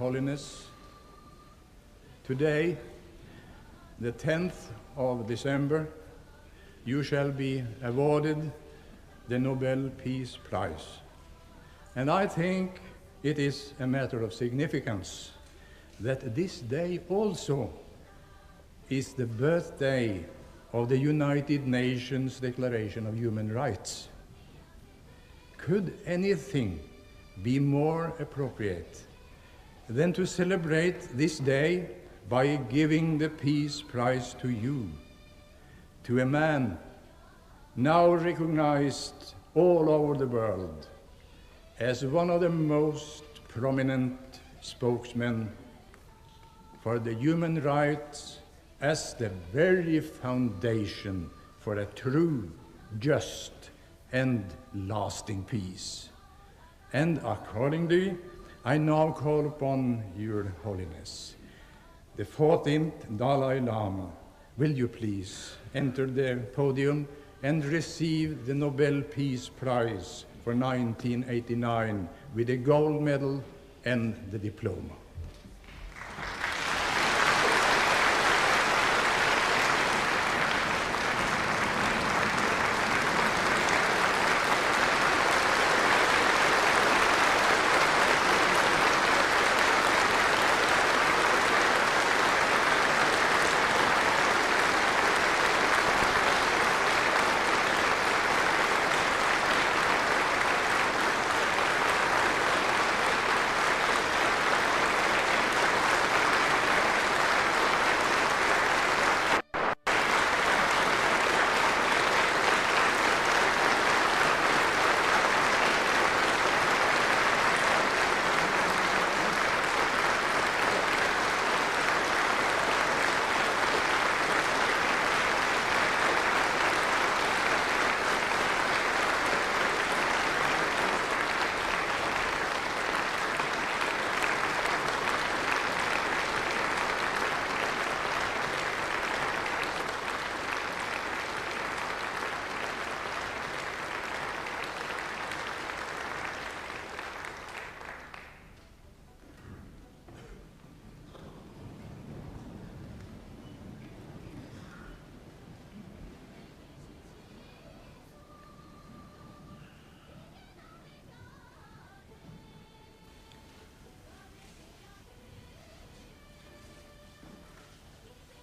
Holiness, today, the 10th of December, you shall be awarded the Nobel Peace Prize. And I think it is a matter of significance that this day also is the birthday of the United Nations Declaration of Human Rights. Could anything be more appropriate than to celebrate this day by giving the Peace Prize to you, to a man now recognized all over the world as one of the most prominent spokesmen for the human rights as the very foundation for a true, just, and lasting peace. And accordingly, I now call upon Your Holiness, the 14th Dalai Lama. Will you please enter the podium and receive the Nobel Peace Prize for 1989 with a gold medal and the diploma.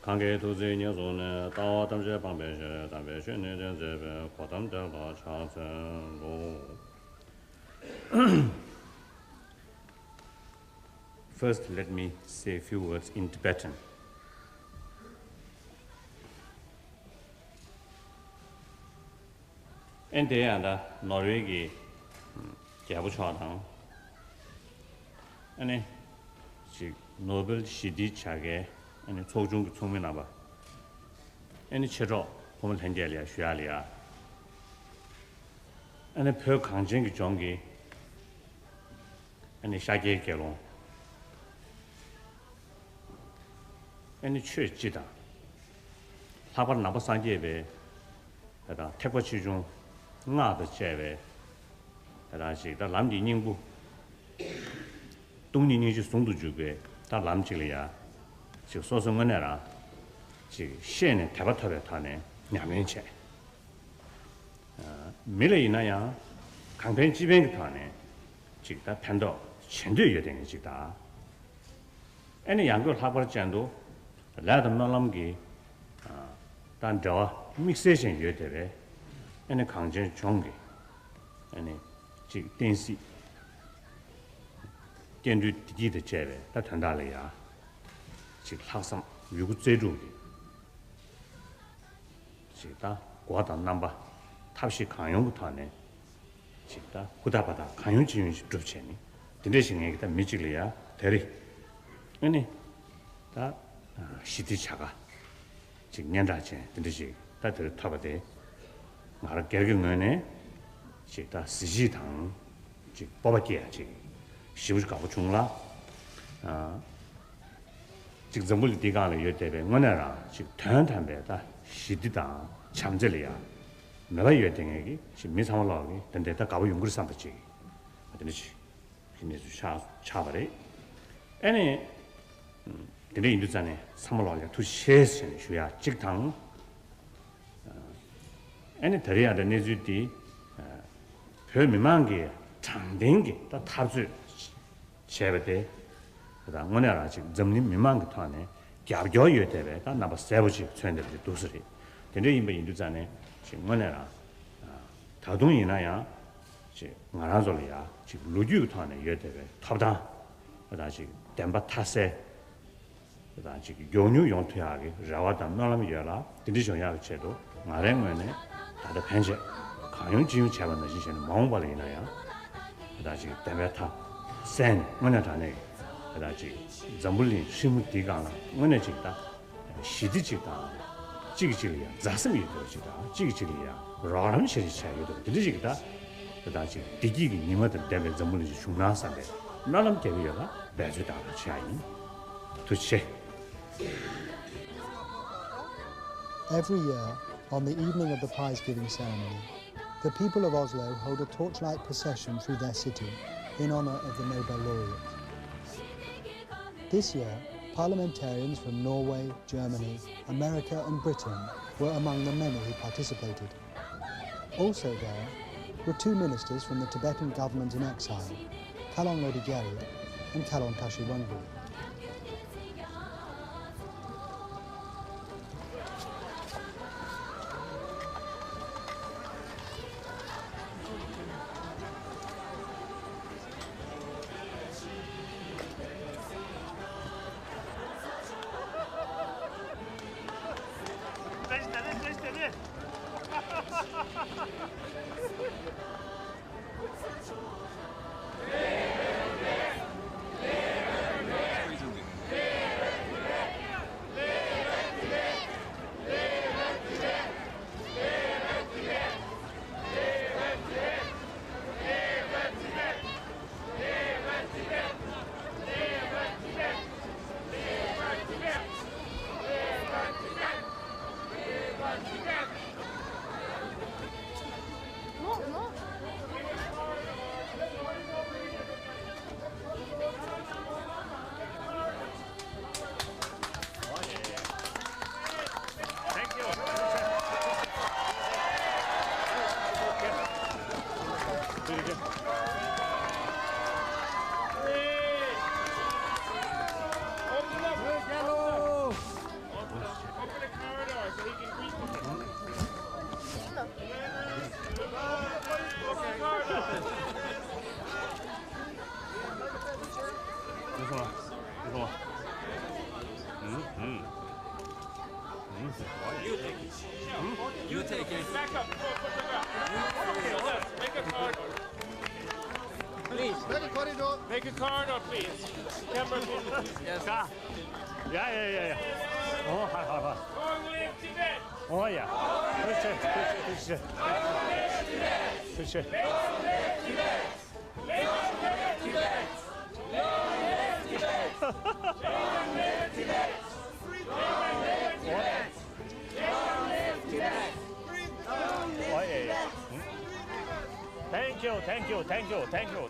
관계 도저히 녀손에 다와 담제 방배시 담배시 내전제배 과담자가 차선로 First, let me say a few words in Tibetan. 엔데야다 노르웨기 개부초당 아니 지 노벨 시디차게 아니 초중 총면나봐 아니 치료 보면 현재리아 쉬야리아 아니 표 강정기 종기 아니 샤게 개론 아니 최지다 하바 나바 산제베 하다 태포치 중 나도 제베 하다시 다 남지宁부 동宁宁지 송도 주게 다 남지리야 지 소송원에라 지 시에는 대바터베 타네 냐면체 미래이나야 강변 지변 타네 지다 편도 전도 여den이 지다 아니 양걸 하버 전도 라도 놀람기 단저 믹세션 여대베 아니 강전 종기 아니 지電視 电视机的제베 다 전달이야 지 학생 유구 제주기 지다 과다 넘버 탑시 강용부터네 지다 구다바다 강용 지윤식 접체니 근데싱에 다 미질이야 대리 아니 다 시티차가 지금 년다체 근데시 다들 타바데 말을 결국은 지다 시지당 지 뽑아지야지 시부지 가고 중라 지금 전부 디가를 여대배 원해라 지금 단단배다 시디당 참절이야 내가 여대행이 지금 미상을하기 근데 다 가고 연구를 삼듯이 하든지 힘내서 차버리 Any the Indusane, Samalolia, to shares and Shuya, Chiktang, any Taria, the Nezuti, Permimangi, Tandingi, the Tabsu, Shabate, the Monera, Zamni Mimang Tane, Gabjo Yutebe, and number 7 20 to Dusri. The name in Indusane, she Monera, Tadunina, she Marazolia, she Luju Tane, Yutebe, Tabda, she Demba Tase. 다시 교류 용퇴하게 자와다 나라미 열라 디디션야 제도 마랭면에 다들 펜션 강용 지유 제반의 지시는 몽발이나야 다시 데메타 센 뭐냐다네 다시 잠불린 심무디가나 뭐냐지다 시디지다 지기지리야 자스미 도지다 지기지리야 라람 시리차요도 디디지다 다시 디기기 니마들 데메 잠불린 중나사데 나람 개비야가 배주다 차이 도체. Every year, on the evening of the prize-giving ceremony, the people of Oslo hold a torchlight procession through their city in honor of the Nobel laureate. This year, parliamentarians from Norway, Germany, America and Britain were among the many who participated. Also there were 2 ministers from the Tibetan government in exile, Kalon Lodigyari and Kalon Kashiwangbu. You take it. Back up. Make a card. Please. Make a corridor, please. Camera, please. Yes. Yeah. Oh, hi. Long live Tibet. Oh, yeah. Push it.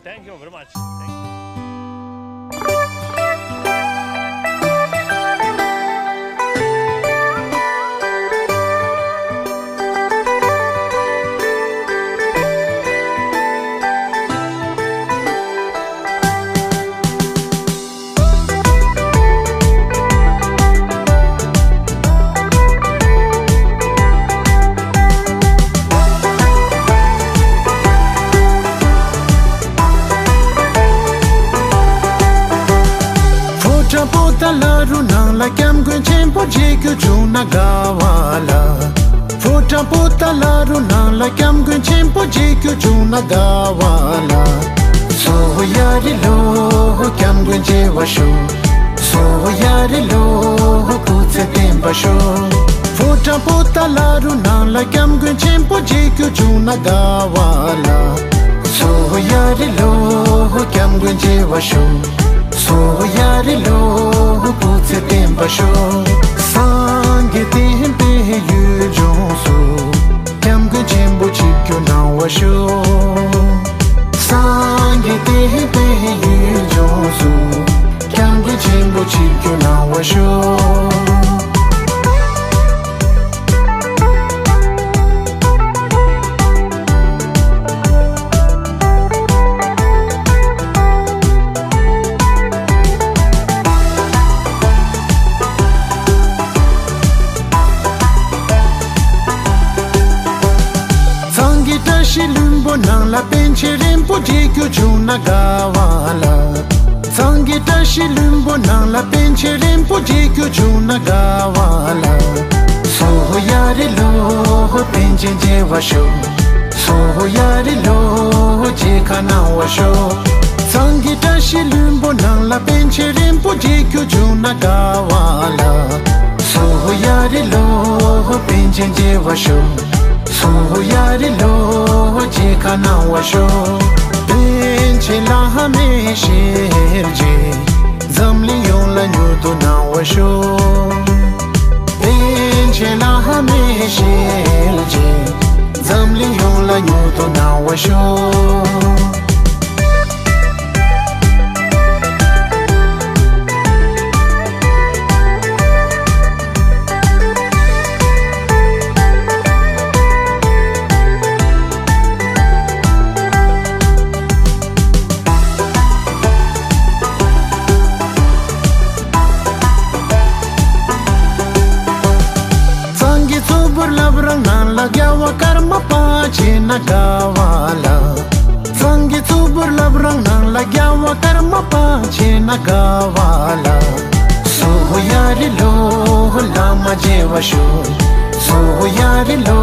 Thank you very much. Like I'm going to take you to Nagawala. Fota pota la runa like I'm going to take you to Nagawala. So yari lo I'm going to washo. So yari lo kutse tempa sho. Fota pota la runa like I'm going to take you to Nagawala. So yari lo I'm going to washo. So yari lo kutse tempa sho. Sange tempe yu jonso. Kyam gu jembo chikyo na washo. Sange tempe yu jonso. Kyam gu washo Shilumbo nang la pencherim po jekyo chuna gawala Sangita shilumbo nang la pencherim po jekyo chuna gawala Soho yari lo penchen je washo Soho yari lo jeka na washo Sangita shilumbo nang la pencherim po jekyo chuna gawala Soho yari lo penchen je washo Soho yari lo jeka na washo Penche la hame shirje Zamli yon la nyuto na washo Penche la hame shirje Zamli yon la nyuto na washo Gyawa karma pache na gawala Sangi tubur labrang nang la gyawa karma pache na gawala Soho yari lo lama je washo Soho yari lo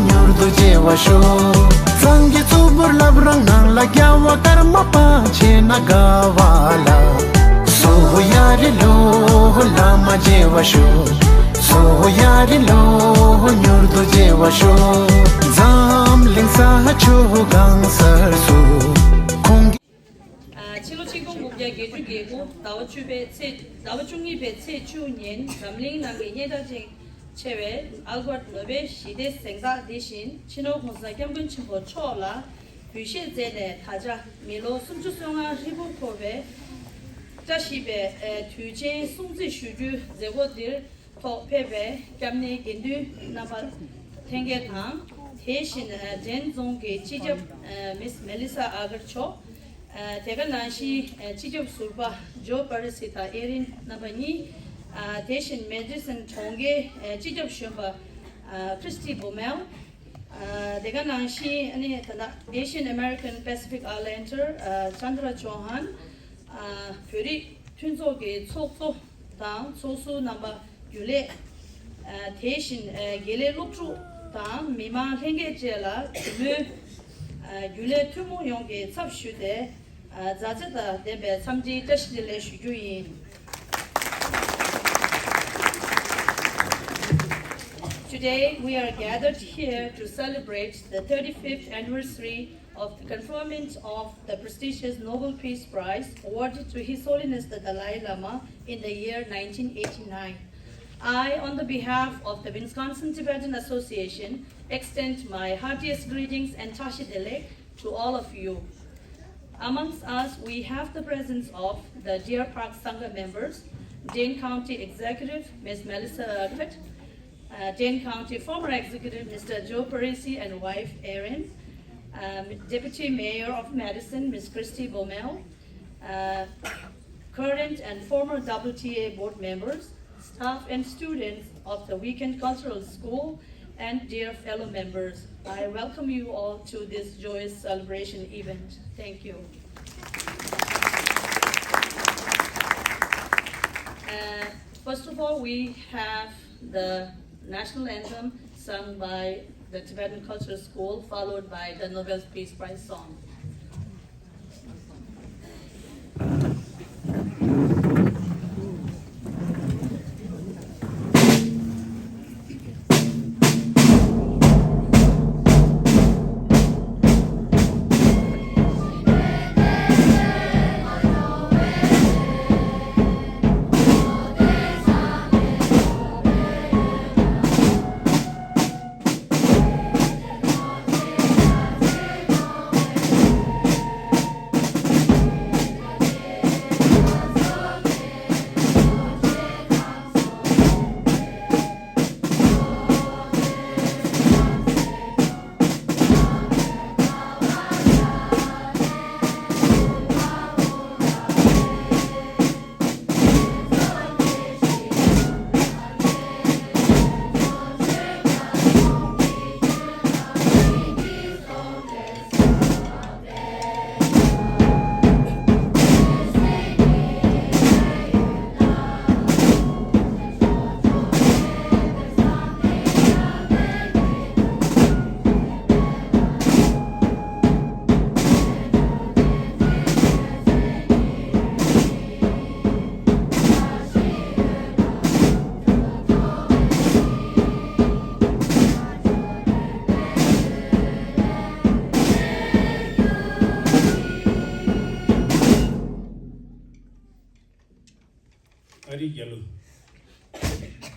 nyurdu je washo Sangi tubur labrang nang la gyawa karma pache na gawala Soho yari lo lama je washo Soho yari lo nyurdu je washo Zam lingsa chu gang sarsu Kung Chilo Chikung Gubya Geju Gegu, Dawa Chungi Be Tse Chu Nyen, Gamling Nangi Yeda Jing Chewe, Albert Lobe, Shide Sengda Dishin, Chino Honsa Gyamgun Chimbo Chola, Bushe Zene, Taja, Milo, Sumchu Songa, Ribu Kobe, Jashibe, Tuje, Sungzi Shuju, Zewodir, To Pebe, Gamne Gendu, Napa Tenge Tang, Teshin, Jen Zonge, Chijab, Miss Melissa Agarcho, Tegal Nanshi, Chijab Surba, Joe Parisita, Erin Nabani, Teshin Madison Tonge, Chijab Shumba, Christy Bomel, Tegal Nanshi, Asian American Pacific Islander, Chandra Chauhan, Puri Tunzoge, Tsokso, Tang, Sosu number Yule, Teshin, Gele Lukru, Tang, Mima Henge Jela, Yule Tumu Yonge, Subshude, Zazada, Debe, Samji Dashile Shujuin. Today we are gathered here to celebrate the 35th anniversary of the conferment of the prestigious Nobel Peace Prize awarded to His Holiness the Dalai Lama in the year 1989. I, on the behalf of the Wisconsin Tibetan Association, extend my heartiest greetings and Tashidele to all of you. Amongst us, we have the presence of the Deer Park Sangha members, Dane County Executive, Ms. Melissa Aglet, Dane County former Executive, Mr. Joe Parisi and wife, Erin, Deputy Mayor of Madison, Ms. Christy Bomel, current and former WTA board members, staff and students of the Weekend Cultural School, and dear fellow members, I welcome you all to this joyous celebration event. Thank you. First of all, we have the national anthem sung by the Tibetan Cultural School, followed by the Nobel Peace Prize song.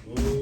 Thank you.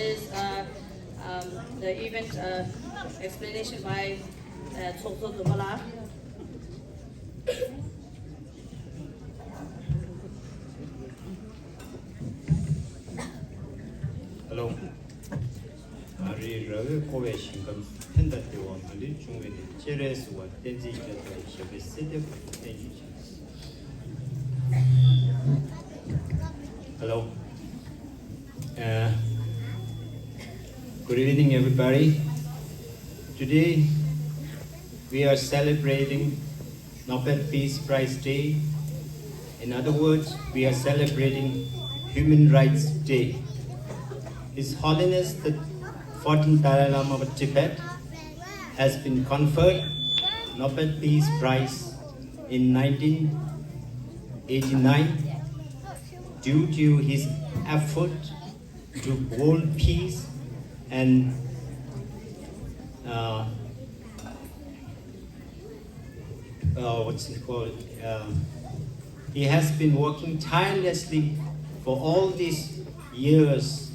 is the event explanation by Tsokso Dumala. Hello. Ari Ravi Kobe Shingam Pendati Wandali Chungwe Cheres wa Tenzi Jata Shabe Sede Tenji. Hello. Good evening, everybody. Today we are celebrating Nobel Peace Prize Day. In other words, we are celebrating Human Rights Day. His Holiness the 14th Dalai Lama of Tibet has been conferred Nobel Peace Prize in 1989 due to his effort to world peace and he has been working tirelessly for all these years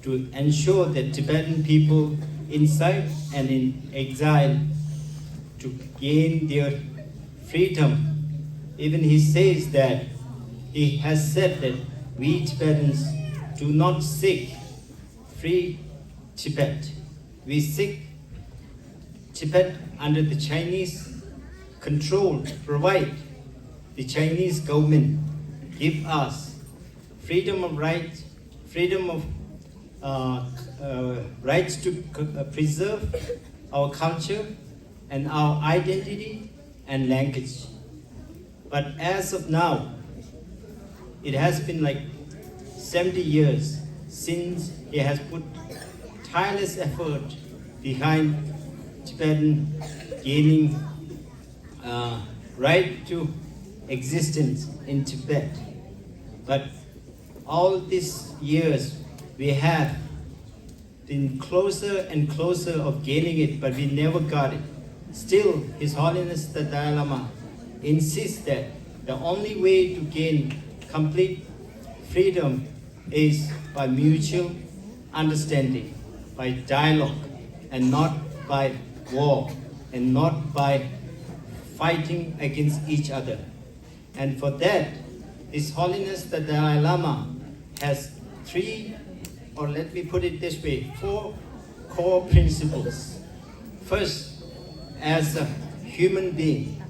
to ensure that Tibetan people inside and in exile to gain their freedom. Even he says that, he has said that we Tibetans do not seek free Tibet. We seek Tibet under the Chinese control, provide the Chinese government give us freedom of right, freedom of rights to preserve our culture and our identity and language. But as of now, it has been like 70 years since he has put tireless effort behind Tibetan gaining right to existence in Tibet. But all these years we have been closer and closer of gaining it, but we never got it. Still, His Holiness the Dalai Lama insists that the only way to gain complete freedom is by mutual understanding, by dialogue, and not by war, and not by fighting against each other. And for that, His Holiness the Dalai Lama has three, or let me put it this way, 4 core principles. First, as a human being,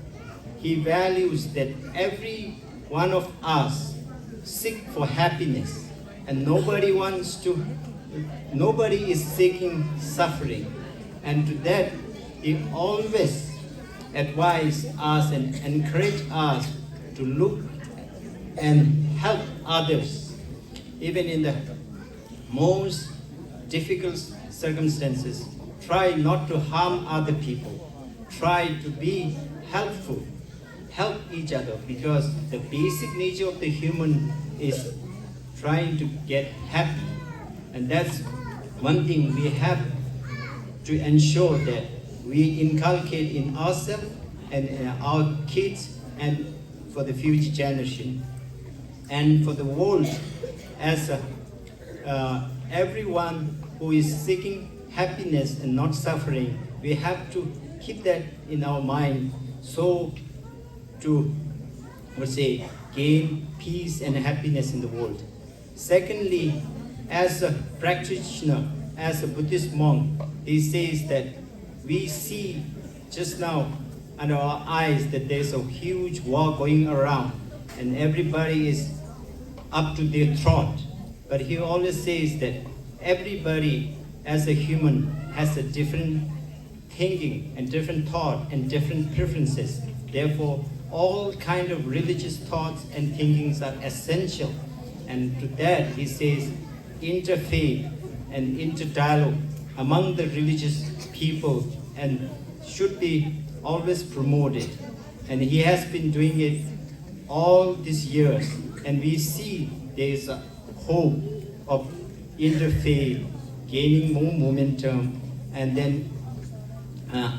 he values that every one of us seek for happiness, and nobody is seeking suffering. And to that, he always advise us and encourage us to look and help others, even in the most difficult circumstances. Try not to harm other people. Try to be helpful. Help each other, because the basic nature of the human is trying to get happy. And that's one thing we have to ensure that we inculcate in ourselves and in our kids and for the future generation. And for the world, as everyone who is seeking happiness and not suffering, we have to keep that in our mind, so to, gain peace and happiness in the world. Secondly, as a practitioner, as a Buddhist monk, he says that we see just now under our eyes that there's a huge war going around and everybody is up to their throat. But he always says that everybody as a human has a different thinking and different thought and different preferences. Therefore, all kind of religious thoughts and thinkings are essential. And to that, he says, interfaith and interdialogue among the religious people and should be always promoted. And he has been doing it all these years. And we see there is a hope of interfaith gaining more momentum, and then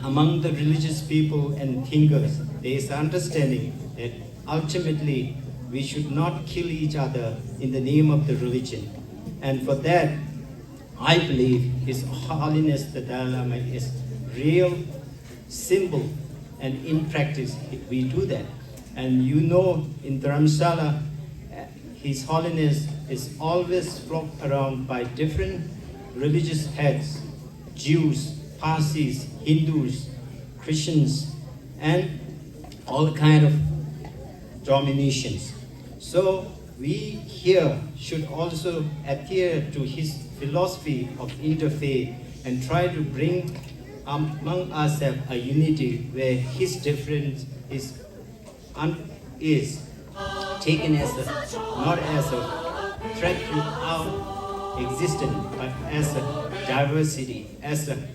among the religious people and thinkers, there is understanding that ultimately we should not kill each other in the name of the religion. And for that, I believe His Holiness the Dalai Lama is real symbol, and in practice we do that. And you know, in Dharamsala, His Holiness is always flocked around by different religious heads, Jews, Parsis, Hindus, Christians, and all kind of dominations. So we here should also adhere to his philosophy of interfaith and try to bring among ourselves a unity where his difference is taken as not as a threat to our existence, but as a diversity, as an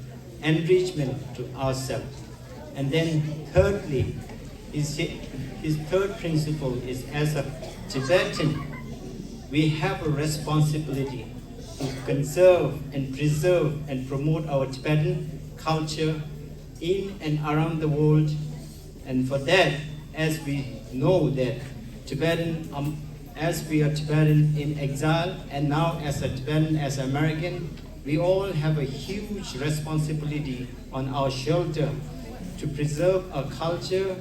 enrichment to ourselves. And then thirdly, his third principle is, as a Tibetan, we have a responsibility to conserve and preserve and promote our Tibetan culture in and around the world. And for that, as we know that Tibetan, as we are Tibetan in exile, and now as a Tibetan, as American, we all have a huge responsibility on our shoulder to preserve our culture,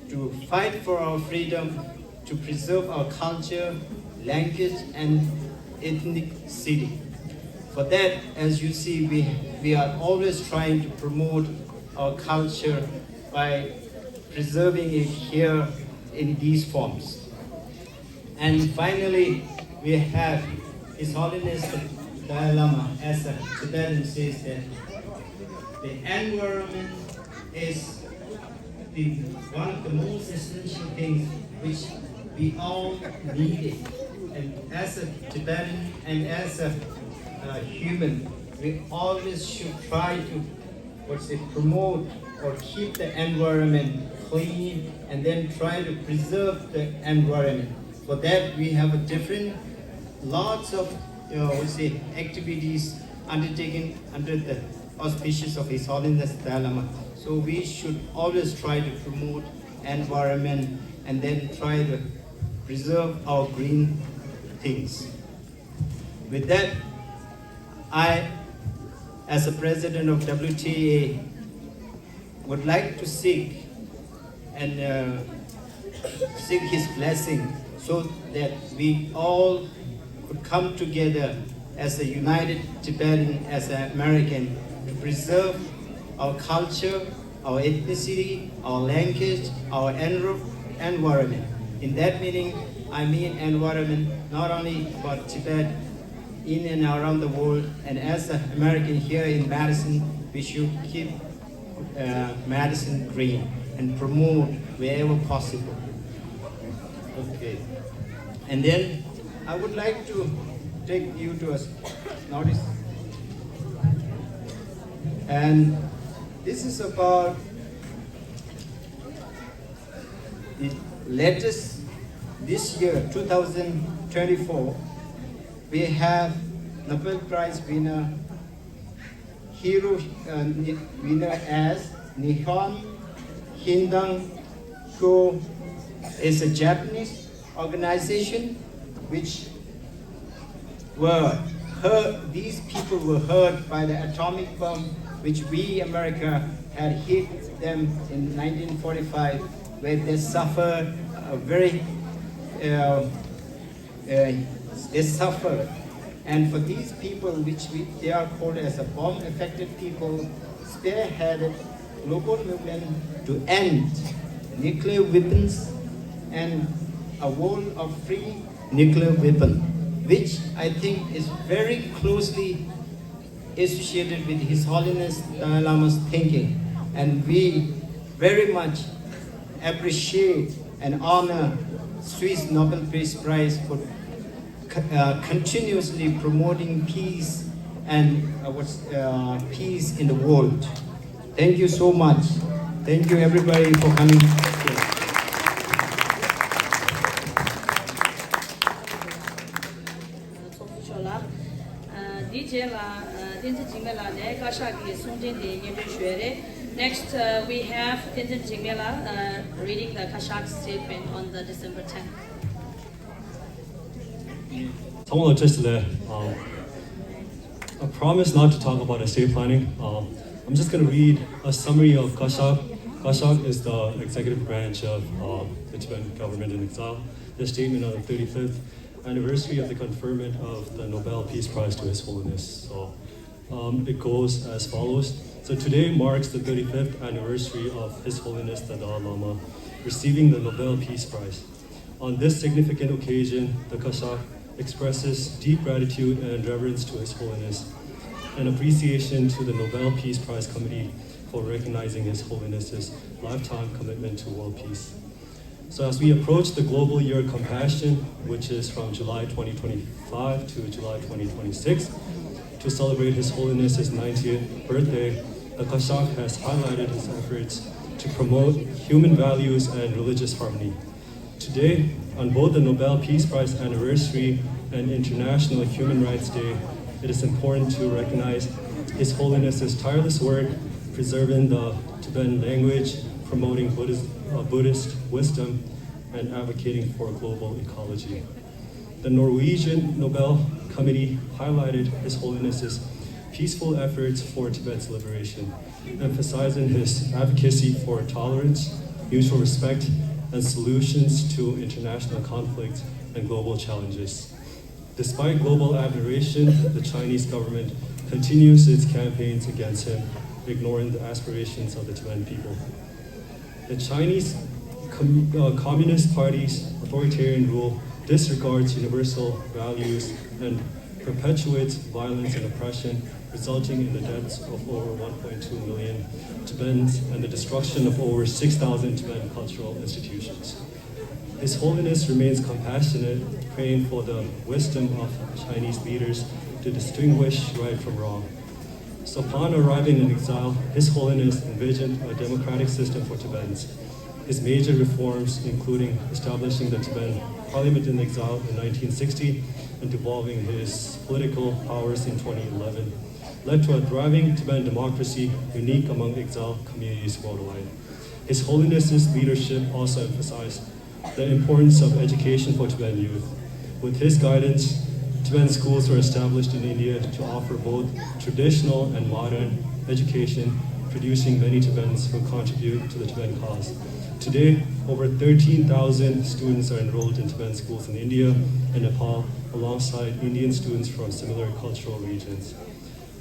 to fight for our freedom, to preserve our culture, language, and ethnicity. For that, as you see, we are always trying to promote our culture by preserving it here in these forms. And finally, we have His Holiness the Dalai Lama, as a Tibetan, says that the environment is one of the most essential things which we all need. And as a Tibetan and as a human, we always should try to promote or keep the environment clean, and then try to preserve the environment. For that, we have lots of activities undertaken under the auspices of His Holiness Dalai Lama. So we should always try to promote environment and then try to preserve our green things. With that, I, as a president of WTA, would like to seek his blessing so that we all could come together as a united Tibetan, as an American, to preserve our culture, our ethnicity, our language, our environment. In that meaning, I mean environment not only for Tibet, in and around the world, and as an American here in Madison, we should keep Madison green and promote wherever possible. Okay. And then I would like to take you to a notice. And this is about the latest, this year, 2024, we have Nobel Prize winner, winner as Nihon Hindang, who is a Japanese organization which these people were hurt by the atomic bomb which we, America, had hit them in 1945, where they suffered they suffered. And for these people, they are called as a bomb-affected people, spearheaded global movement to end nuclear weapons and a world of free nuclear weapon, which I think is very closely associated with His Holiness Dalai Lama's thinking. And we very much appreciate and honor Swiss Nobel Peace Prize for continuously promoting peace and peace in the world. Thank you so much. Thank you everybody for coming here. Next, we have Tenzin Jingmela reading the Kashak statement on the December 10th. I promise not to talk about estate planning. I'm just going to read a summary of Kashak. Kashak is the executive branch of the Tibetan government in exile. The statement on the 35th anniversary of the conferment of the Nobel Peace Prize to His Holiness. So it goes as follows. So today marks the 35th anniversary of His Holiness the Dalai Lama receiving the Nobel Peace Prize. On this significant occasion, the Kashak expresses deep gratitude and reverence to His Holiness, and appreciation to the Nobel Peace Prize Committee for recognizing His Holiness's lifetime commitment to world peace. So as we approach the Global Year of Compassion, which is from July 2025 to July 2026, to celebrate His Holiness's 90th birthday, the Kashak has highlighted his efforts to promote human values and religious harmony. Today, on both the Nobel Peace Prize anniversary and International Human Rights Day, it is important to recognize His Holiness's tireless work preserving the Tibetan language, promoting Buddhist wisdom, and advocating for global ecology. The Norwegian Nobel Committee highlighted His Holiness's peaceful efforts for Tibet's liberation, emphasizing his advocacy for tolerance, mutual respect, and solutions to international conflicts and global challenges. Despite global admiration, the Chinese government continues its campaigns against him, ignoring the aspirations of the Tibetan people. The Chinese Communist Party's authoritarian rule disregards universal values and perpetuates violence and oppression, resulting in the deaths of over 1.2 million Tibetans and the destruction of over 6,000 Tibetan cultural institutions. His Holiness remains compassionate, praying for the wisdom of Chinese leaders to distinguish right from wrong. So upon arriving in exile, His Holiness envisioned a democratic system for Tibetans. His major reforms, including establishing the Tibetan Parliament in exile in 1960 and devolving his political powers in 2011, led to a thriving Tibetan democracy unique among exile communities worldwide. His Holiness's leadership also emphasized the importance of education for Tibetan youth. With his guidance, Tibetan schools were established in India to offer both traditional and modern education, producing many Tibetans who contribute to the Tibetan cause. Today, over 13,000 students are enrolled in Tibetan schools in India and Nepal, alongside Indian students from similar cultural regions.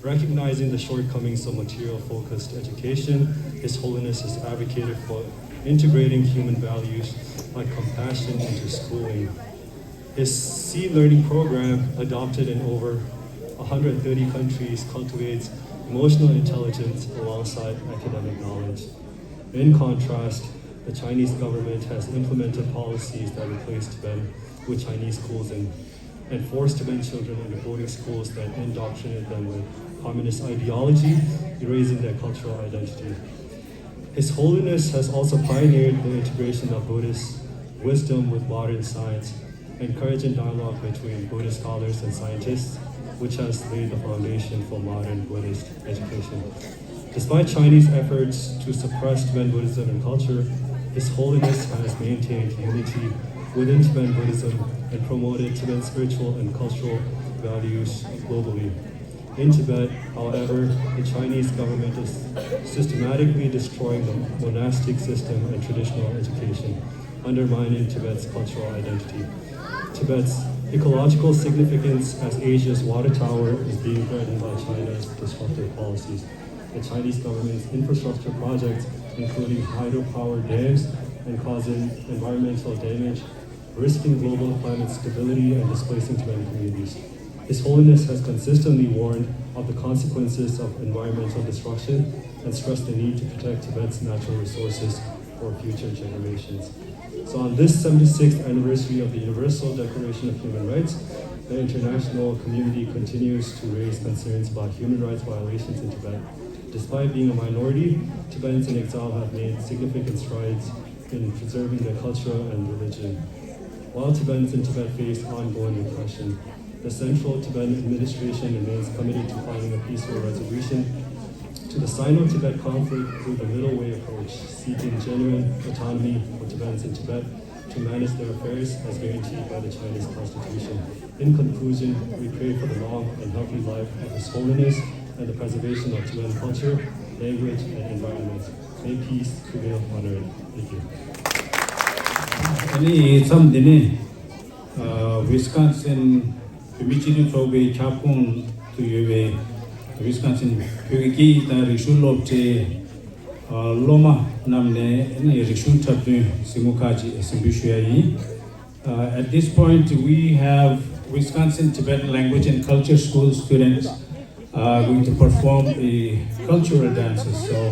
Recognizing the shortcomings of material-focused education, His Holiness has advocated for integrating human values like compassion into schooling. His Seed Learning program, adopted in over 130 countries, cultivates emotional intelligence alongside academic knowledge. In contrast, the Chinese government has implemented policies that replace Tibetan with Chinese schools and force Tibetan children into boarding schools that indoctrinate them with communist ideology, erasing their cultural identity. His Holiness has also pioneered the integration of Buddhist wisdom with modern science, encouraging dialogue between Buddhist scholars and scientists, which has laid the foundation for modern Buddhist education. Despite Chinese efforts to suppress Tibetan Buddhism and culture, His Holiness has maintained unity within Tibetan Buddhism and promoted Tibetan spiritual and cultural values globally. In Tibet, however, the Chinese government is systematically destroying the monastic system and traditional education, undermining Tibet's cultural identity. Tibet's ecological significance as Asia's water tower is being threatened by China's disruptive policies. The Chinese government's infrastructure projects, including hydropower dams, and causing environmental damage, risking global climate stability and displacing Tibetan communities. His Holiness has consistently warned of the consequences of environmental destruction and stressed the need to protect Tibet's natural resources for future generations. So on this 76th anniversary of the Universal Declaration of Human Rights, the international community continues to raise concerns about human rights violations in Tibet. Despite being a minority, Tibetans in exile have made significant strides in preserving their culture and religion. While Tibetans in Tibet face ongoing repression, the Central Tibetan Administration remains committed to finding a peaceful resolution to the Sino-Tibet conflict through the middle way approach, seeking genuine autonomy for Tibetans in Tibet to manage their affairs as guaranteed by the Chinese Constitution. In conclusion, we pray for the long and healthy life of His Holiness and the preservation of Tibetan culture, language, and environment. May peace prevail on earth. Thank you. 아니 참되네 위스콘신 미치는 쪽에 차풍 투여에 위스콘신 표기 다리 슐롭체 로마 남네 네 리슌 탑드 시무카지 에스비슈야이. At this point we have Wisconsin Tibetan Language and Culture School students going to perform a cultural dances. So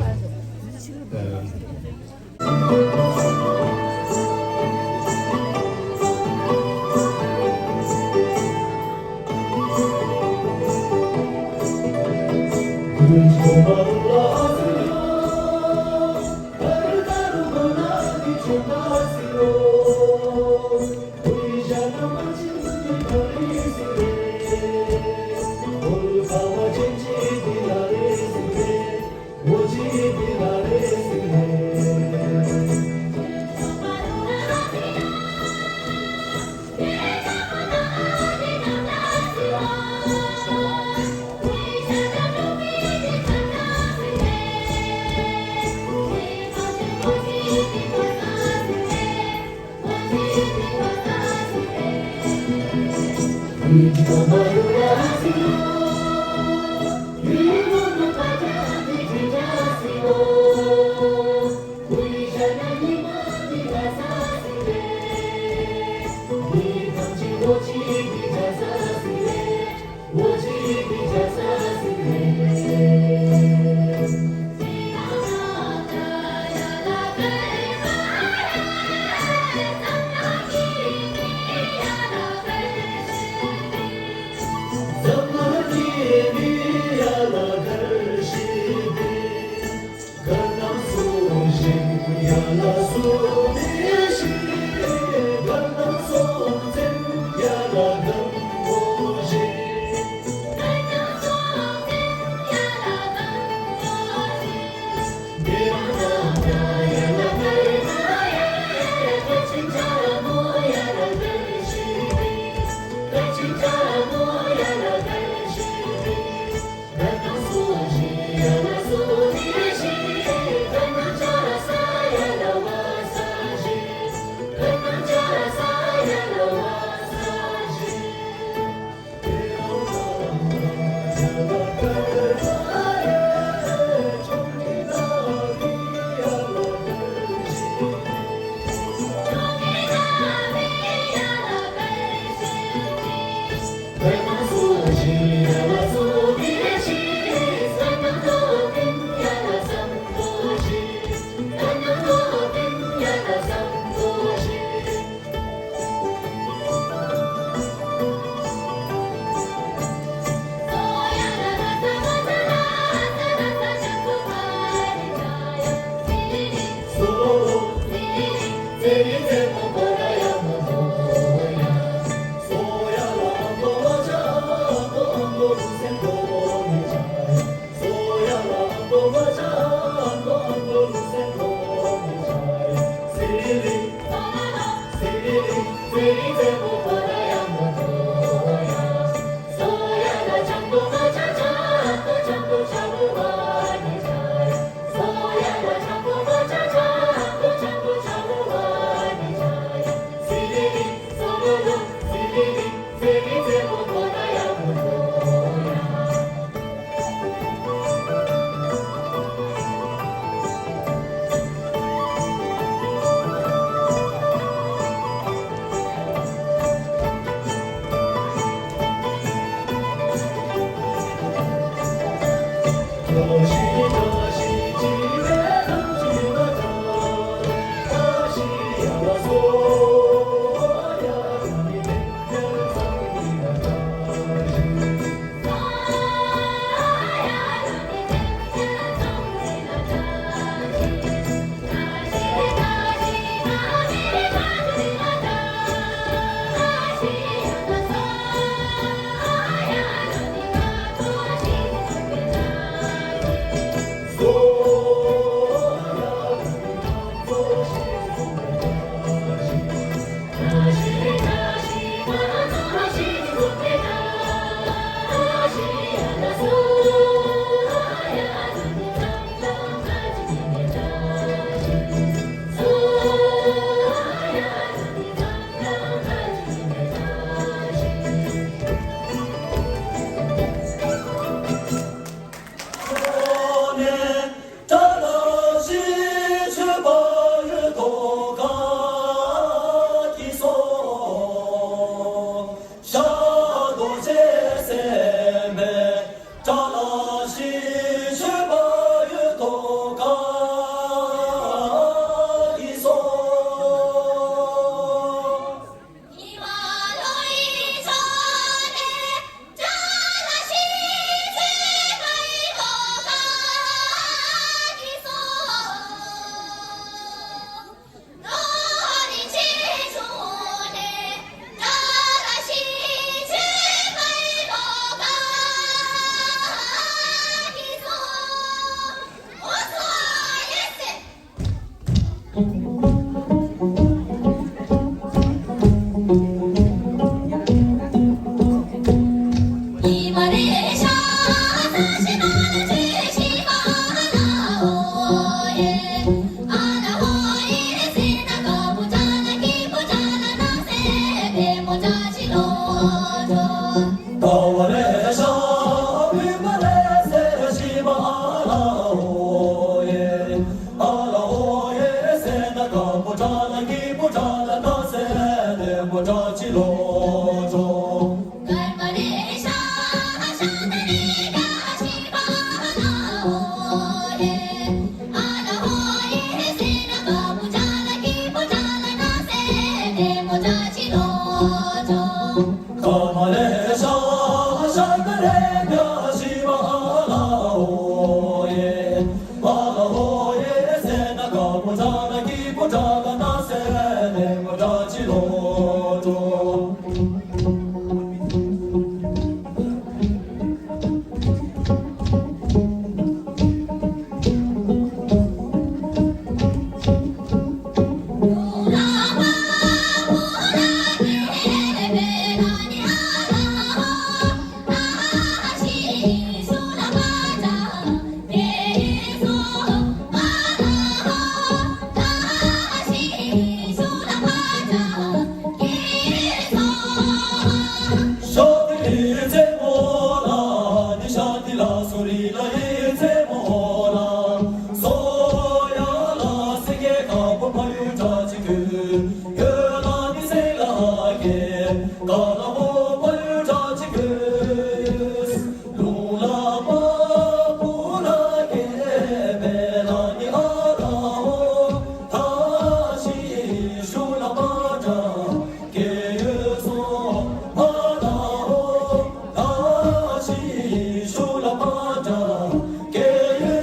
Get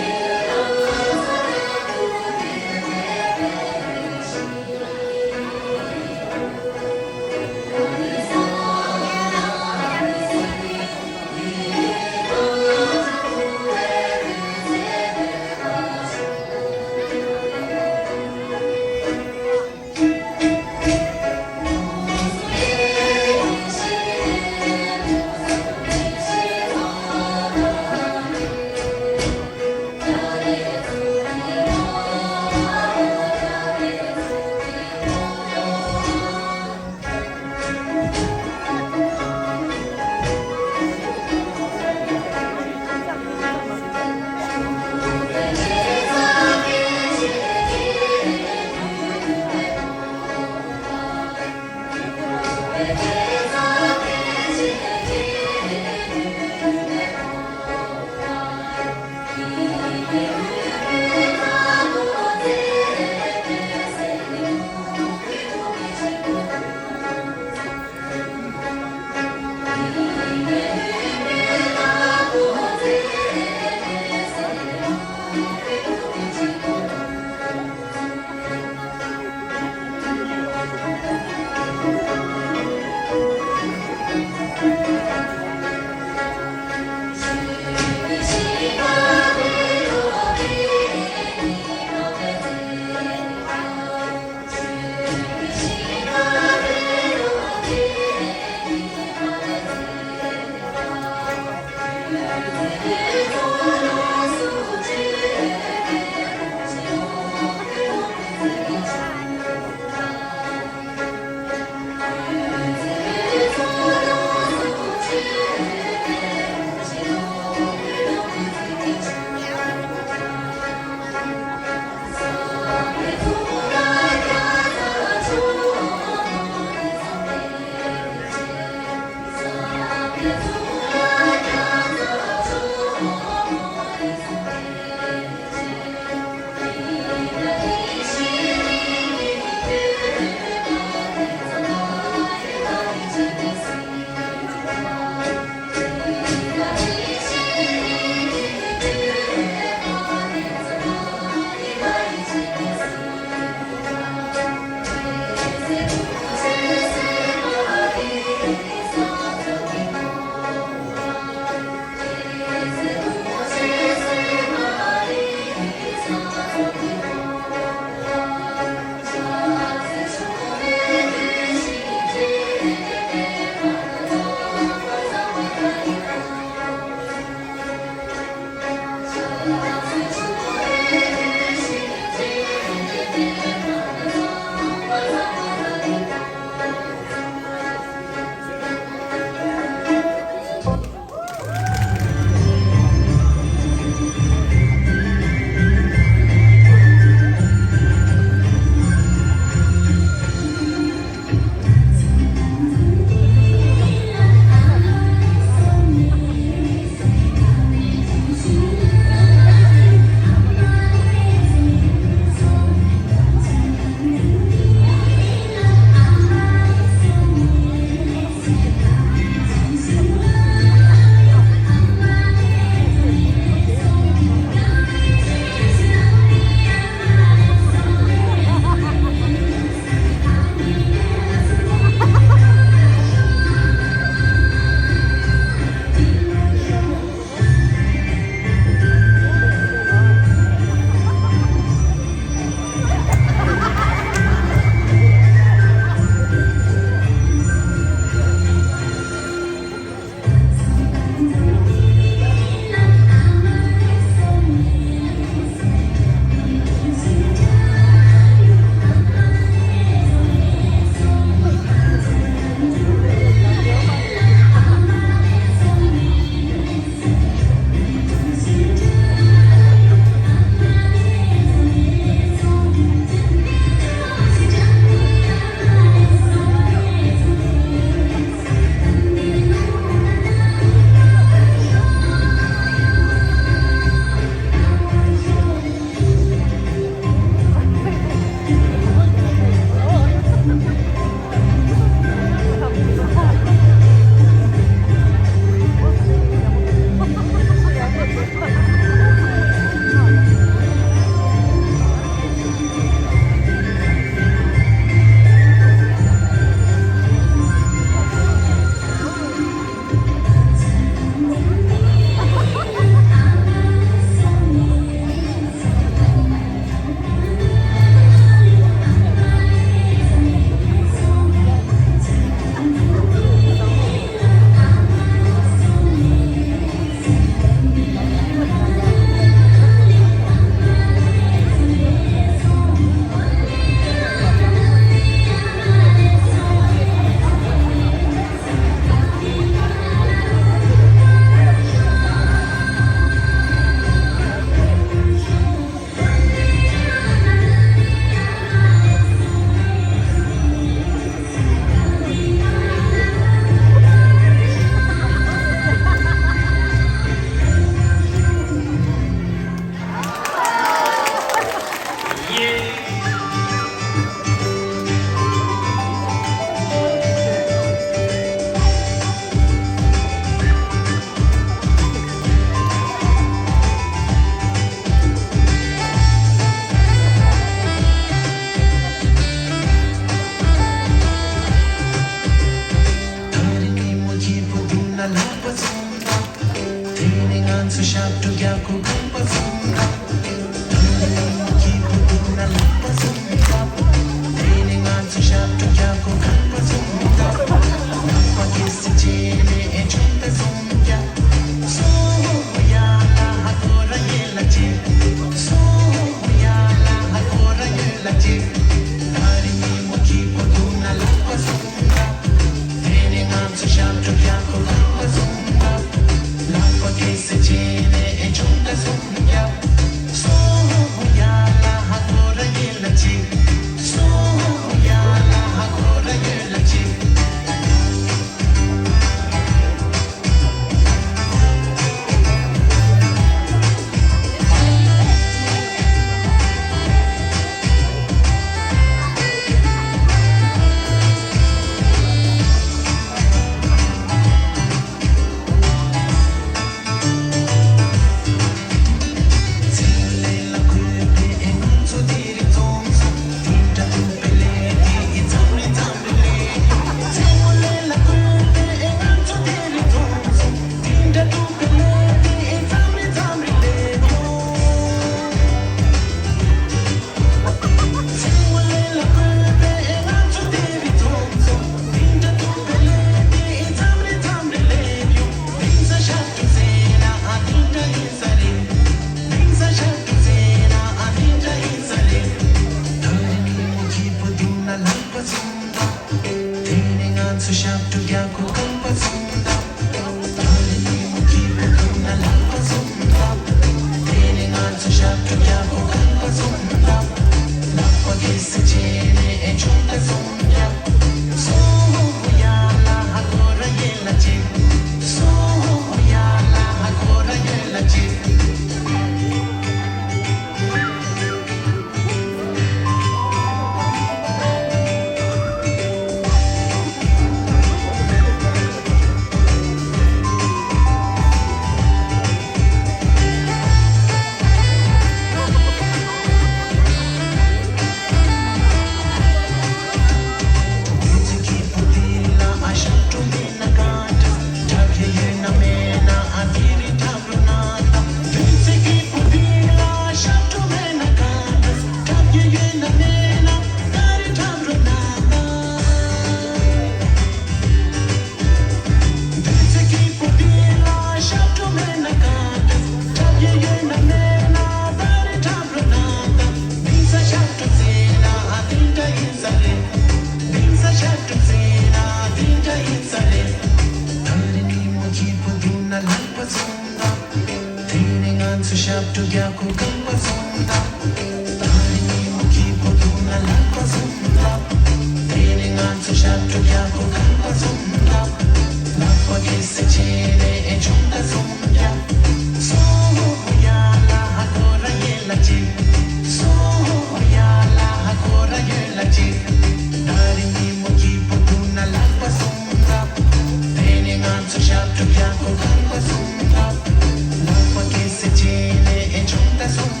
Sung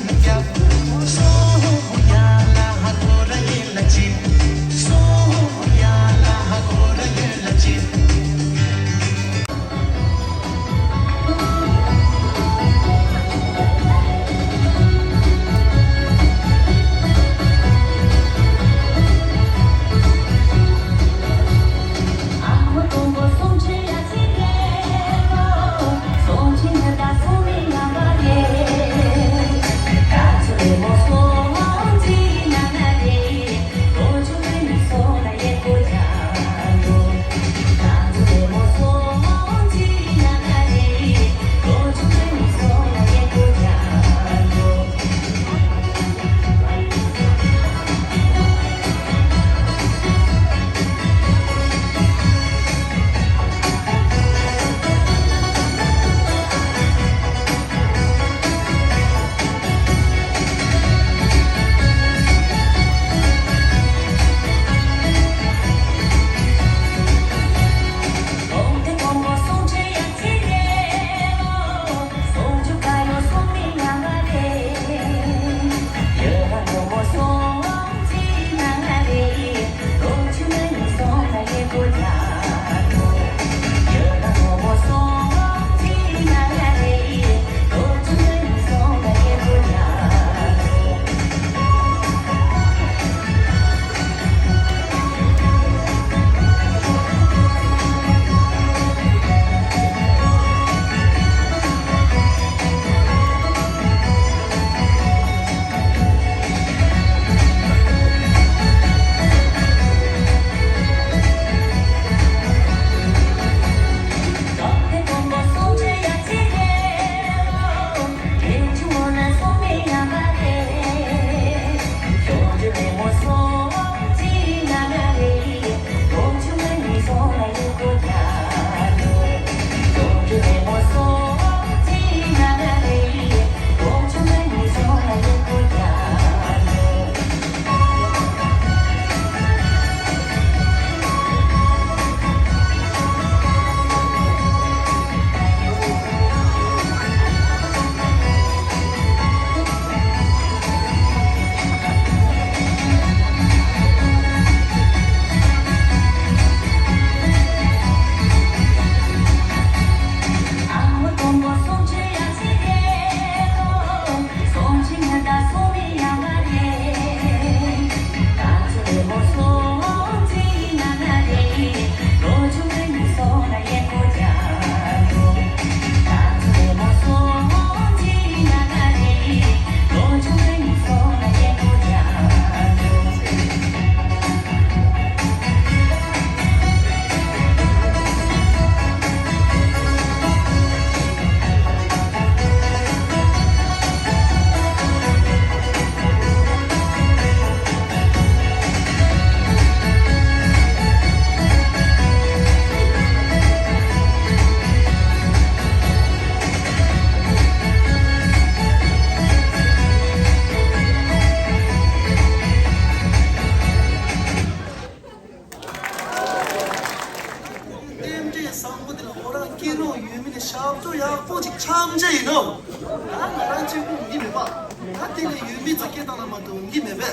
오직 참제이노 나랑 지금 님해봐 다들 유미자 깨달아만도 님해봐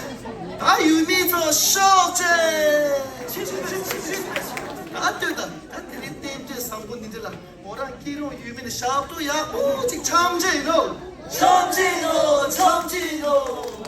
다 유미자 쇼제 다들다 다들이 땜제 상분들라 뭐랑 기로 유미는 샤프도야 오직 참제이노 참제이노 참제이노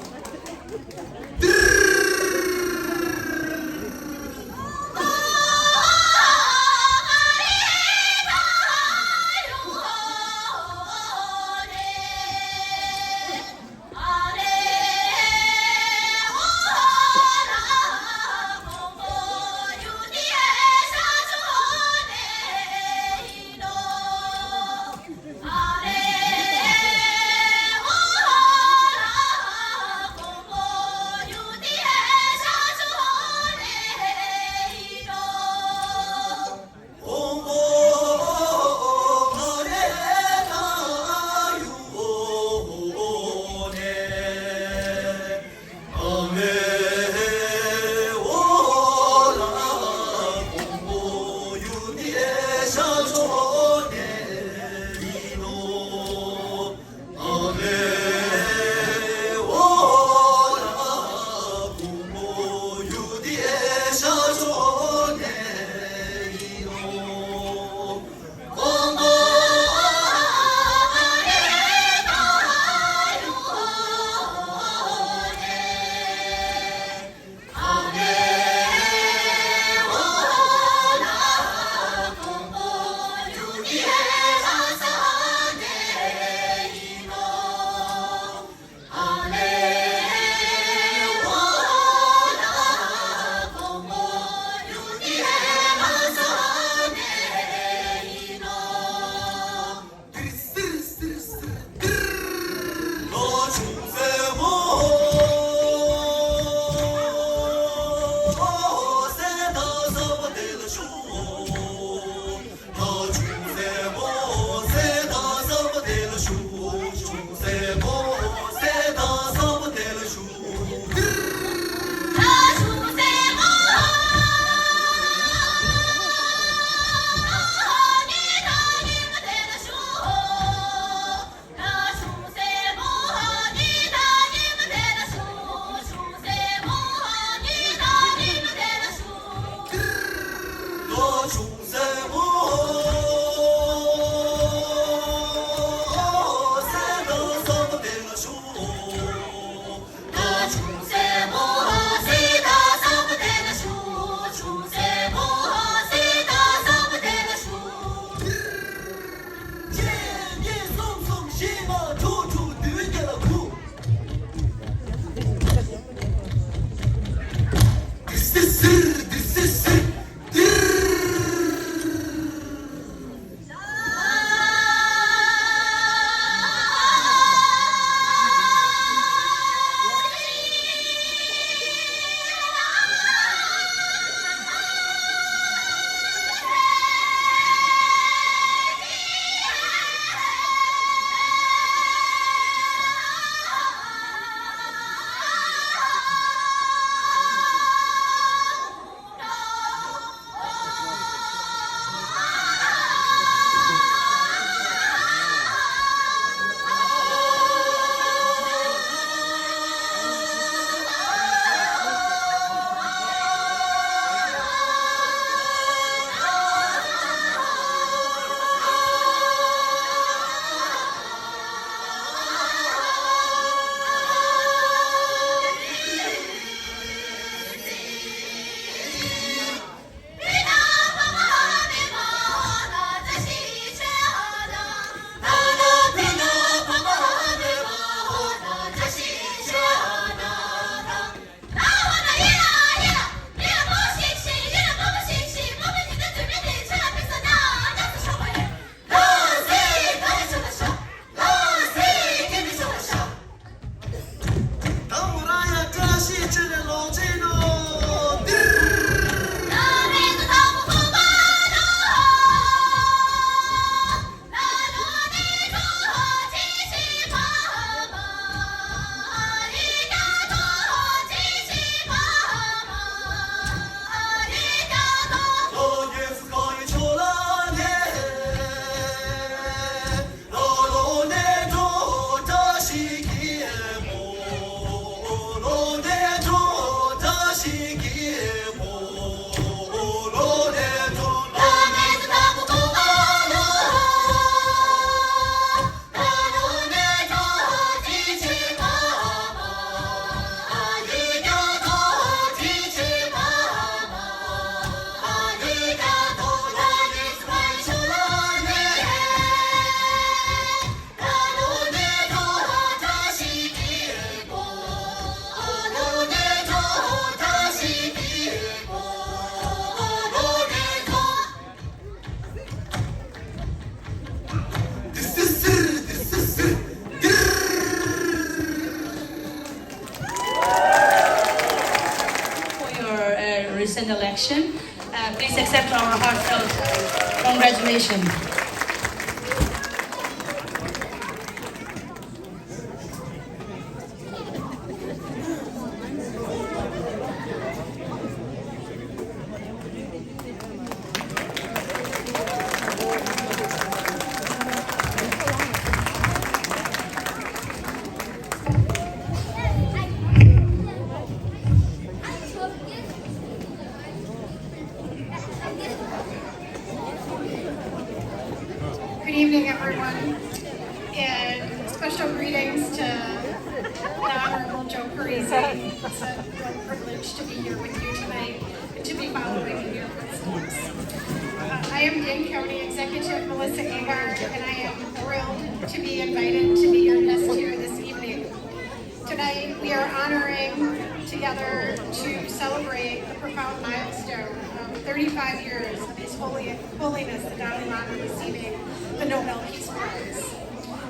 recent election. Please accept our heartfelt congratulations. Good evening, everyone, and special greetings to the Honorable Joe Parisi. It's a real privilege to be here with you tonight and to be following in your footsteps. I am Dane County Executive Melissa Agar, and I am thrilled to be invited to be your guest here this evening. Tonight, we are honoring together to celebrate the profound milestone of 35 years of His Holiness the Dalai Lama receiving the Nobel Peace Prize.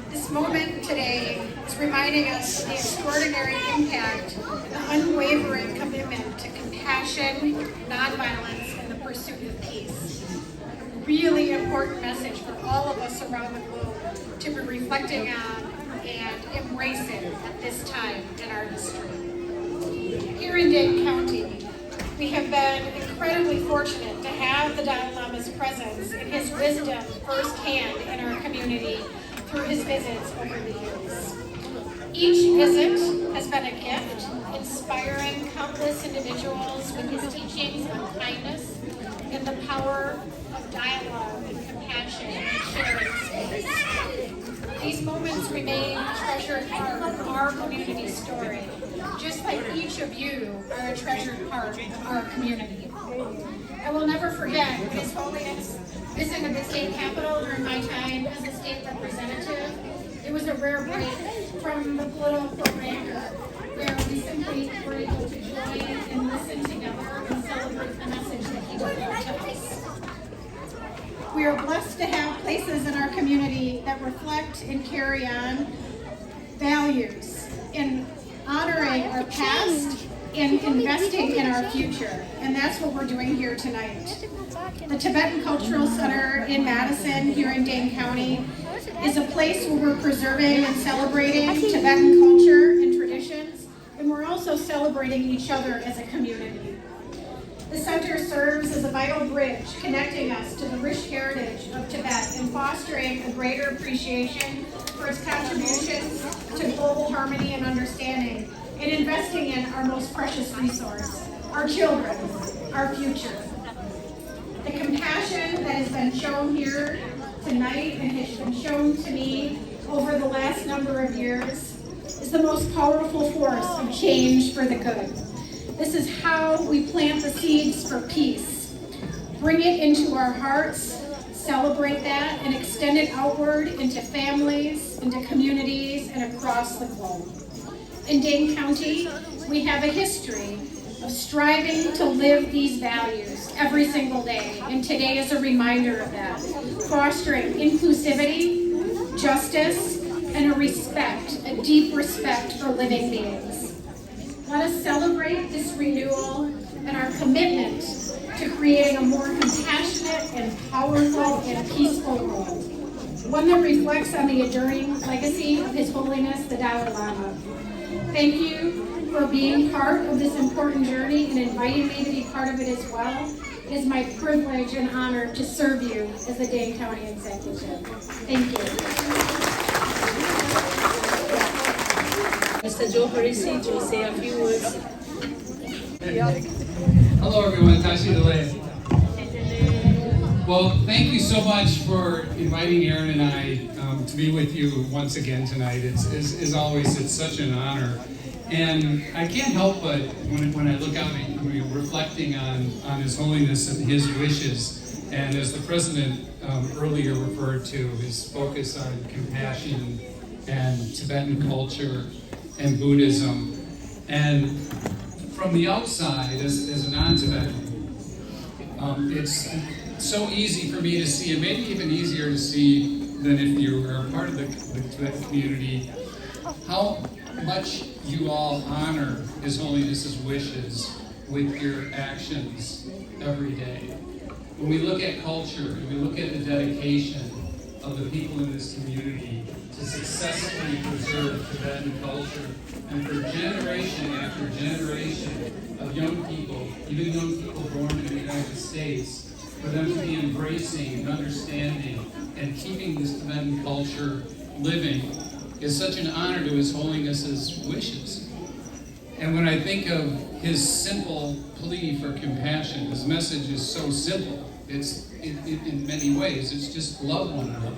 This moment today is reminding us of the extraordinary impact and the unwavering commitment to compassion, nonviolence, and the pursuit of peace. A really important message for all of us around the globe to be reflecting on and embracing at this time in our history. Here in Dane County, we have been incredibly fortunate to have the Dalai Lama's presence and his wisdom firsthand in our community through his visits over the years. Each visit has been a gift, inspiring countless individuals with his teachings on kindness and the power of dialogue and compassion and sharing space. These moments remain a treasured part of our community story, just like each of you are a treasured part of our community. I will never forget His Holiness visiting the state capitol during my time as a state representative. It was a rare break from the political rancor, where we simply were able to join and listen together and celebrate the message that he delivered to us. We are blessed to have places in our community that reflect and carry on values in honoring our past and investing in our future. And that's what we're doing here tonight. The Tibetan Cultural Center in Madison, here in Dane County, is a place where we're preserving and celebrating Tibetan culture and traditions, and we're also celebrating each other as a community. The center serves as a vital bridge connecting us to the rich heritage of Tibet and fostering a greater appreciation for its contributions to global harmony and understanding, and investing in our most precious resource, our children, our future. The compassion that has been shown here tonight and has been shown to me over the last number of years is the most powerful force of change for the good. This is how we plant the seeds for peace. Bring it into our hearts, celebrate that, and extend it outward into families, into communities, and across the globe. In Dane County, we have a history of striving to live these values every single day, and today is a reminder of that. Fostering inclusivity, justice, and a deep respect for living beings. Let us celebrate this renewal and our commitment to creating a more compassionate and powerful and peaceful world. One that reflects on the enduring legacy of His Holiness the Dalai Lama. Thank you for being part of this important journey and inviting me to be part of it as well. It is my privilege and honor to serve you as the Dane County Executive. Thank you. Mr. Joe Parisi to say a few words. Hello everyone, Tashi Dalai. Well, thank you so much for inviting Aaron and I to be with you once again tonight. As always, it's such an honor. And I can't help but, when I look out and reflecting on His Holiness and his wishes, and as the President earlier referred to, his focus on compassion and Tibetan culture and Buddhism. And from the outside, as a non-Tibetan, it's so easy for me to see, and maybe even easier to see than if you are a part of the Tibetan community, how much you all honor His Holiness's wishes with your actions every day. When we look at culture and we look at the dedication of the people in this community to successfully preserve Tibetan culture, and for generation after generation of young people, even young people born in the United States, for them to be embracing and understanding and keeping this Tibetan culture living is such an honor to His Holiness's wishes. And when I think of his simple plea for compassion, his message is so simple. It's in many ways, it's just love one another.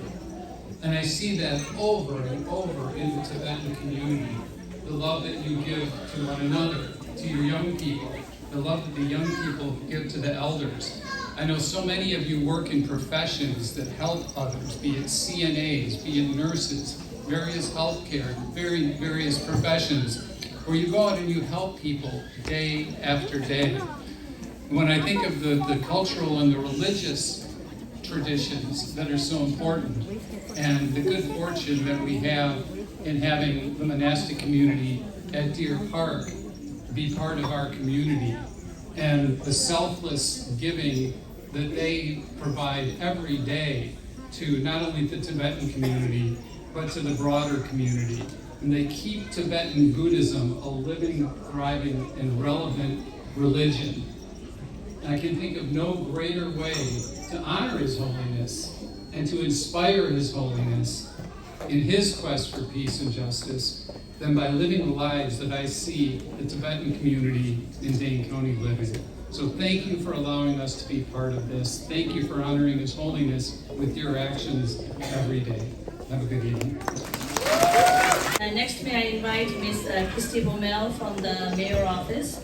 And I see that over and over in the Tibetan community. The love that you give to one another, to your young people, the love that the young people give to the elders. I know so many of you work in professions that help others, be it CNAs, be it nurses, various healthcare, various professions, where you go out and you help people day after day. When I think of the cultural and the religious traditions that are so important, and the good fortune that we have in having the monastic community at Deer Park be part of our community, and the selfless giving that they provide every day to not only the Tibetan community, but to the broader community. And they keep Tibetan Buddhism a living, thriving, and relevant religion. And I can think of no greater way to honor His Holiness and to inspire His Holiness in his quest for peace and justice than by living the lives that I see the Tibetan community in Dane County living. So thank you for allowing us to be part of this. Thank you for honoring His Holiness with your actions every day. Have a good evening. Next, may I invite Ms. Christy Bommel from the Mayor Office.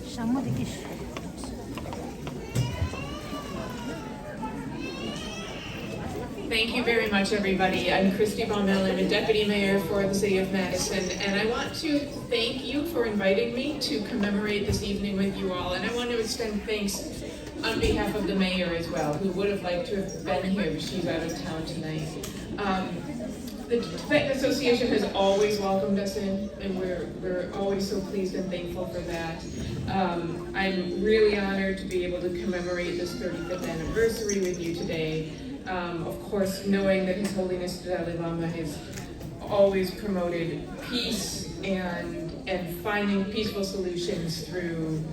Thank you very much, everybody. I'm Christy Bommel. I'm a Deputy Mayor for the City of Madison, and I want to thank you for inviting me to commemorate this evening with you all, and I want to extend thanks on behalf of the Mayor as well, who would have liked to have been here, but she's out of town tonight. The Tibetan Association has always welcomed us in, and we're always so pleased and thankful for that. I'm really honored to be able to commemorate this 35th anniversary with you today. Of course, knowing that His Holiness the Dalai Lama has always promoted peace and finding peaceful solutions through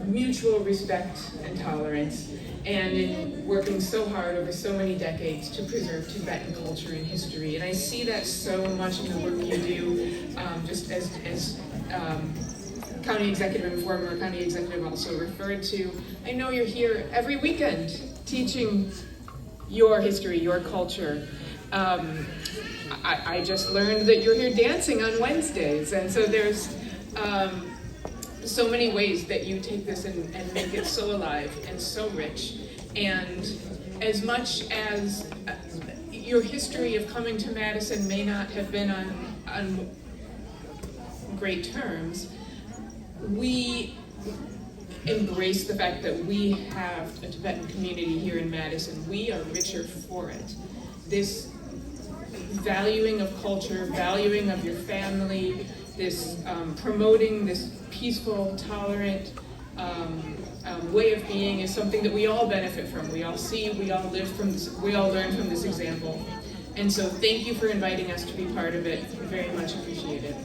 mutual respect and tolerance, and in working so hard over so many decades to preserve Tibetan culture and history. And I see that so much in the work you do, just as County Executive and former County Executive also referred to. I know you're here every weekend teaching your history, your culture. I just learned that you're here dancing on Wednesdays, and so there's so many ways that you take this and make it so alive and so rich. And as much as your history of coming to Madison may not have been on great terms, we embrace the fact that we have a Tibetan community here in Madison. We are richer for it. This valuing of culture, valuing of your family, this promoting this peaceful, tolerant way of being is something that we all benefit from. We all see, we all live from this, we all learn from this example. And so thank you for inviting us to be part of it. Very much appreciate it.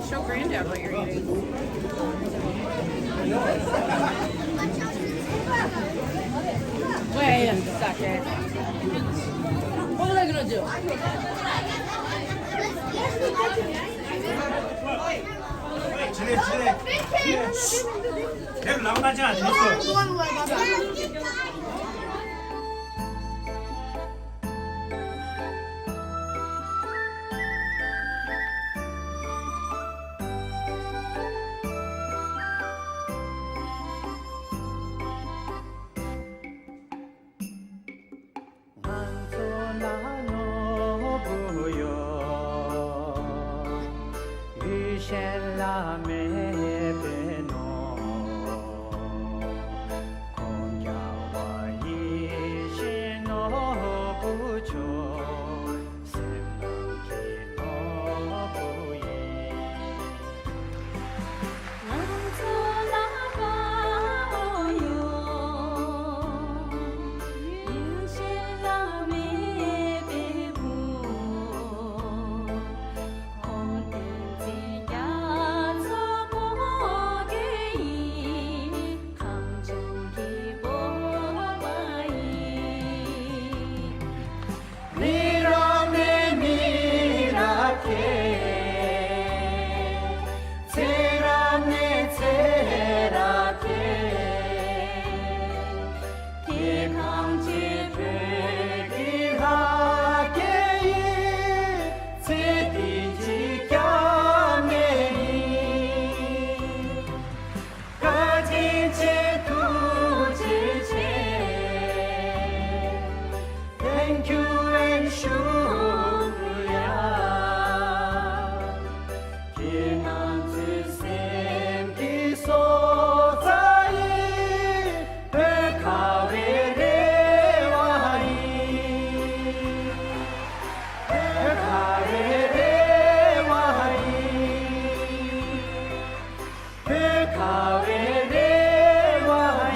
Show Granddad what you're eating. Wait a second. What was I gonna do? 내가 나오지 않았어. Thank you and shukriya. Kinanti sem ki sozai pekave rewai. Pekave rewai. Pekave rewai.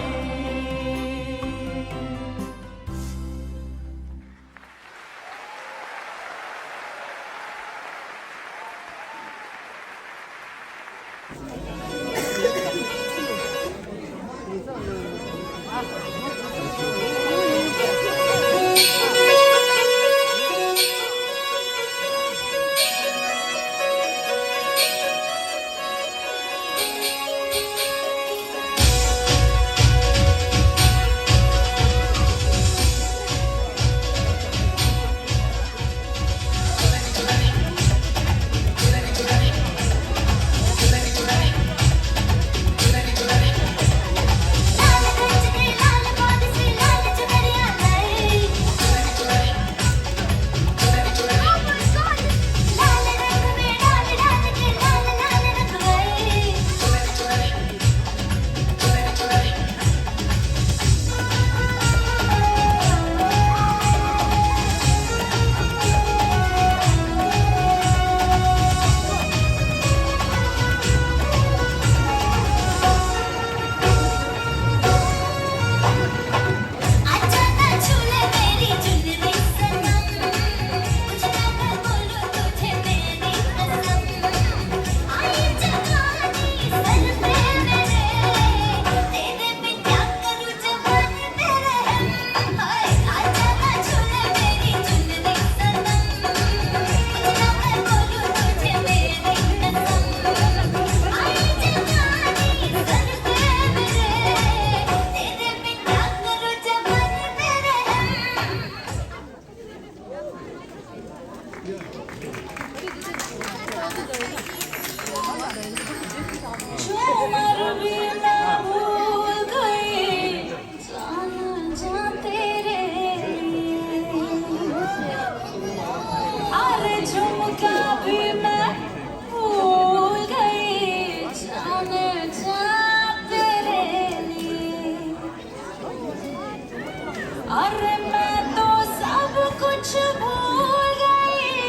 अरे मैं तो सब कुछ भूल गई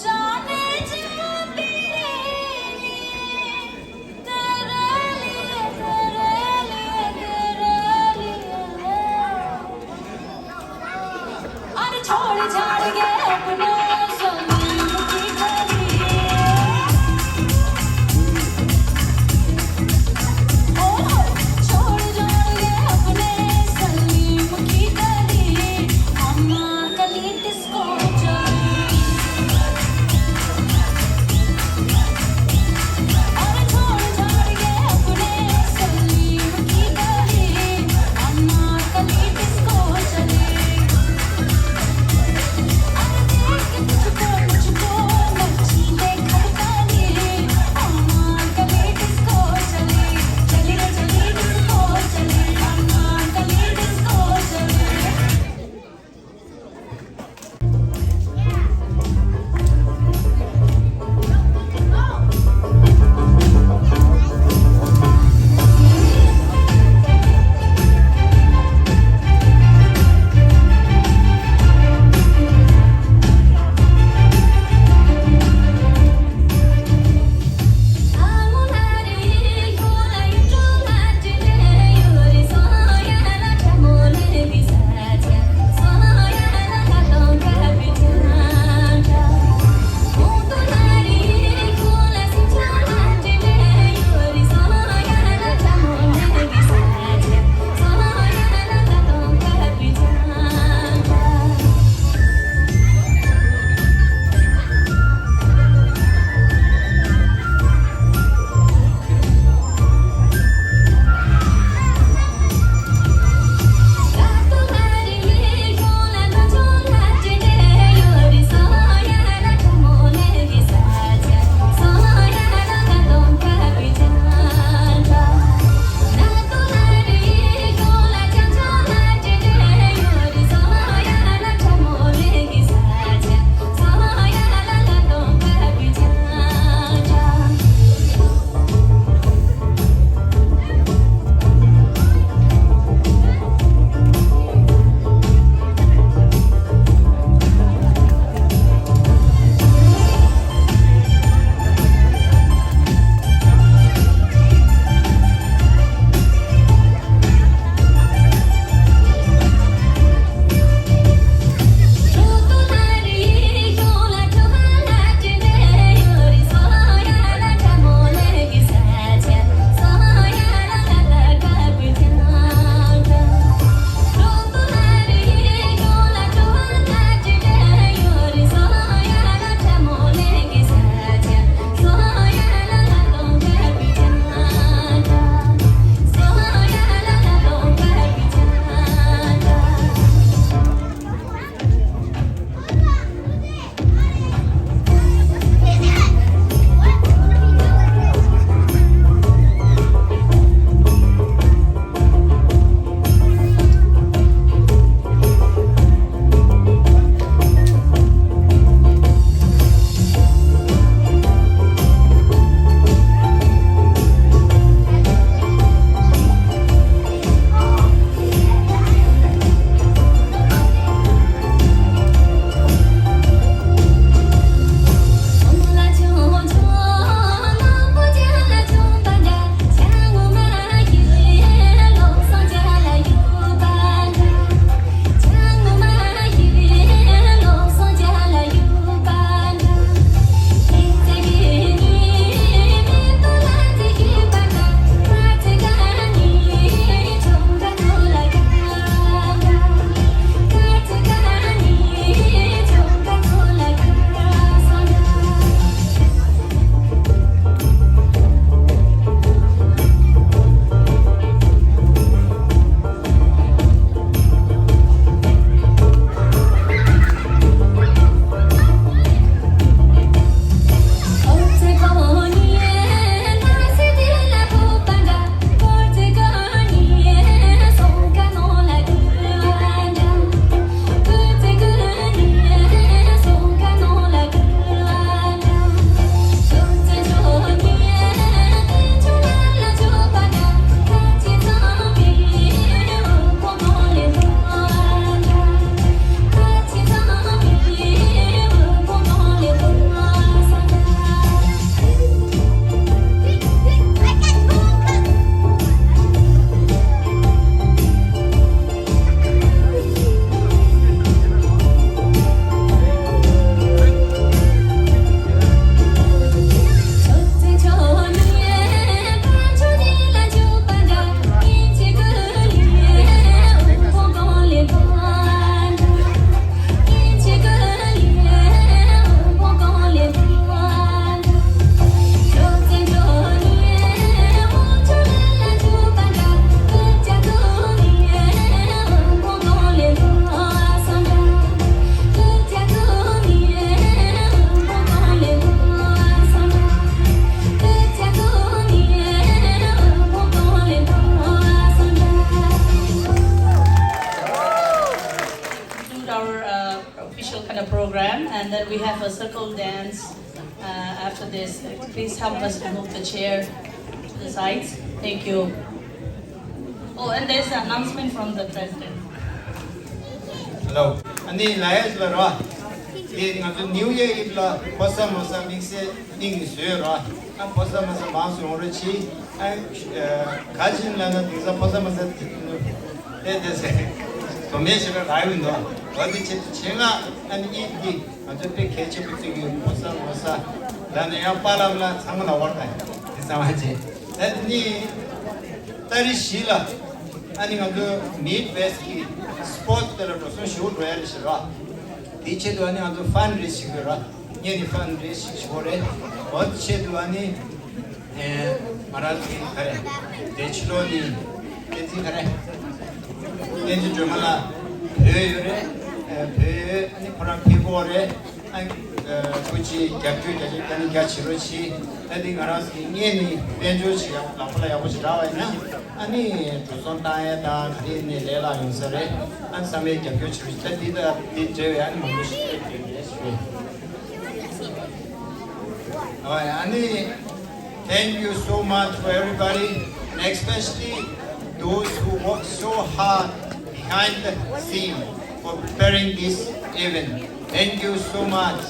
जाने जा तेरे लिए तेरे लिए तेरे लिए अरे छोड़ छाड़ के अपने सलीम की गली छोड़ छाड़ के अपने सलीम की गली अम्मा कली डिस्को चली अरे छोड़ छाड़ के अपने सलीम की गली अम्मा कली डिस्को चली अरे देख our official kind of program, and then we have a circle dance after this. Please help us to move the chair to the sides. Thank you. Oh, and there's an announcement from the president. Hello. Ani layas la ra. Ye nga New Year la posa mosa mixe ning sue ra. An posa mosa masu orochi. An kajin la na disa posa mosa 데데세 도메시가 가이는 거 어디 제가 아니 이 어차피 개체부터기 모사 나는 야 빨아라 상관아 왔다 이상하지 아니 딸이 시라 아니 그 미드웨스키 스포츠들로서 쇼를 해라 디체도 아니 아주 펀드레이싱이라 얘네 펀드레이싱 쇼래 어체도 아니 말하기 그래 대치로니 대치 그래 이제 좀하나 배열에 배 아니 그런 피고래 아니 굳이 약주자지 되는 게 치료치 어디 가라서 이니 ben조치가 나팔아 야고시라 있나 아니 조선다에다 그리니 내라 용서래 한 삼에 약주 치료 때디다 디제 아니 뭐시 아니 thank you so much for everybody and especially those who work so hard behind the scene for preparing this event. Thank you so much.